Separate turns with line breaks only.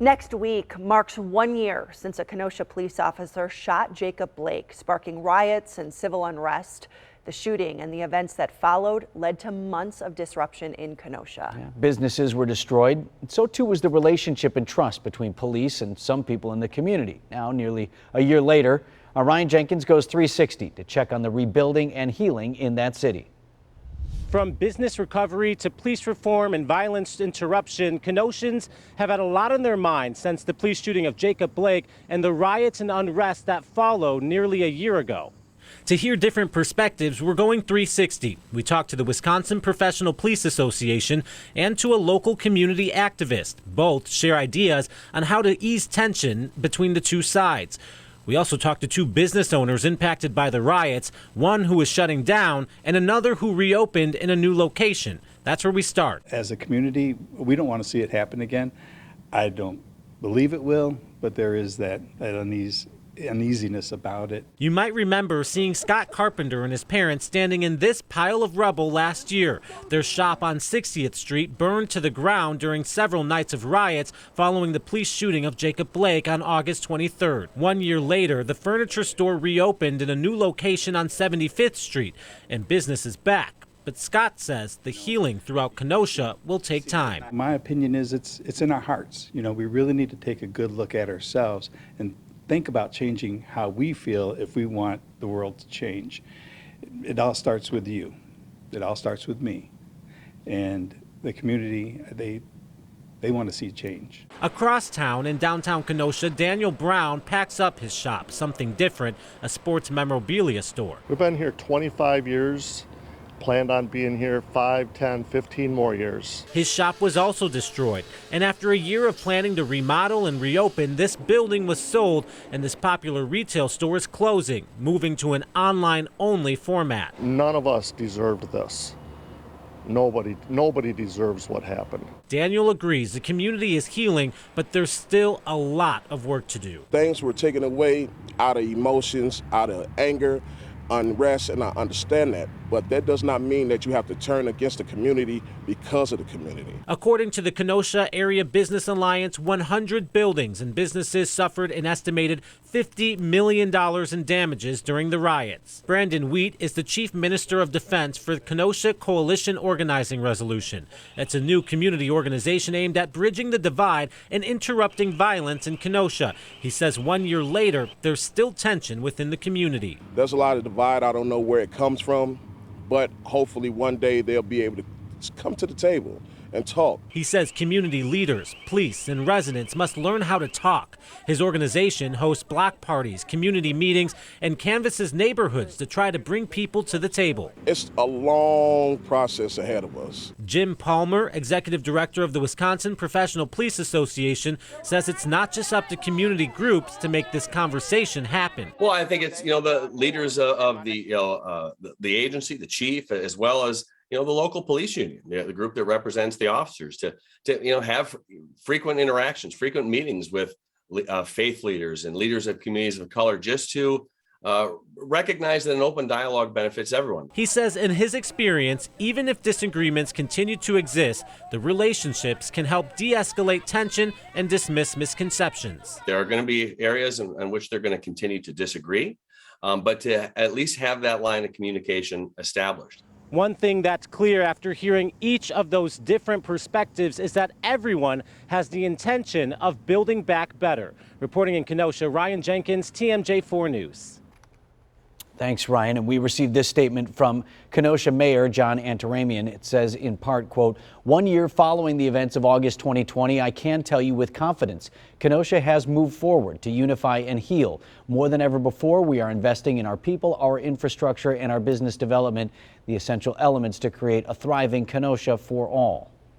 Next week marks 1 year since a Kenosha police officer shot Jacob Blake, sparking riots and civil unrest. The shooting and the events that followed led to months of disruption in Kenosha.
Yeah, businesses were destroyed, and so too was the relationship and trust between police and some people in the community. Now, nearly a year later, Ryan Jenkins goes 360 to check on the rebuilding and healing in that city.
From business recovery to police reform and violence interruption, Kenoshans have had a lot on their minds since the police shooting of Jacob Blake and the riots and unrest that followed nearly a year ago. To hear different perspectives, we're going 360. We talked to the Wisconsin Professional Police Association and to a local community activist. Both share ideas on how to ease tension between the two sides. We also talked to two business owners impacted by the riots, one who is shutting down and another who reopened in a new location. That's where we start.
As a community, we don't want to see it happen again. I don't believe it will, but there is that uneasiness about it.
You might remember seeing Scott Carpenter and his parents standing in this pile of rubble last year. Their shop on 60th Street burned to the ground during several nights of riots following the police shooting of Jacob Blake on August 23rd. 1 year later, the furniture store reopened in a new location on 75th Street, and business is back. But Scott says the healing throughout Kenosha will take time.
My opinion is it's in our hearts. You know, we really need to take a good look at ourselves and think about changing how we feel if we want the world to change. It all starts with you. It all starts with me. And the community, they want to see change.
Across town in downtown Kenosha, Daniel Brown packs up his shop, something different, a sports memorabilia store.
We've been here 25 years. Planned on being here 5, 10, 15 more years.
His shop was also destroyed, and after a year of planning to remodel and reopen, this building was sold and this popular retail store is closing, moving to an online-only format.
None of us deserved this. Nobody deserves what happened.
Daniel agrees the community is healing, but there's still a lot of work to do.
Things were taken away out of emotions, out of anger, unrest, and I understand that, but that does not mean that you have to turn against the community because of the community.
According to the Kenosha Area Business Alliance, 100 buildings and businesses suffered an estimated $50 million in damages during the riots. Brandon Wheat is the Chief Minister of Defense for the Kenosha Coalition Organizing Resolution. It's a new community organization aimed at bridging the divide and interrupting violence in Kenosha. He says 1 year later, there's still tension within the community.
There's a lot of divide. I don't know where it comes from, but hopefully one day they'll be able to come to the table and talk.
He says community leaders, police, and residents must learn how to talk. His organization hosts block parties, community meetings, and canvasses neighborhoods to try to bring people to the table.
It's a long process ahead of us.
Jim Palmer, executive director of the Wisconsin Professional Police Association, says it's not just up to community groups to make this conversation happen.
Well, I think it's, the leaders of the agency, the chief, as well as the local police union, the group that represents the officers, to have frequent interactions, frequent meetings with faith leaders and leaders of communities of color, just to recognize that an open dialogue benefits everyone.
He says in his experience, even if disagreements continue to exist, the relationships can help de-escalate tension and dismiss misconceptions.
There are going to be areas in which they're going to continue to disagree, but to at least have that line of communication established.
One thing that's clear after hearing each of those different perspectives is that everyone has the intention of building back better. Reporting in Kenosha, Ryan Jenkins, TMJ4 News.
Thanks, Ryan. And we received this statement from Kenosha Mayor John Antaramian. It says in part, quote, 1 year following the events of August 2020, I can tell you with confidence, Kenosha has moved forward to unify and heal. More than ever before, we are investing in our people, our infrastructure, and our business development, the essential elements to create a thriving Kenosha for all.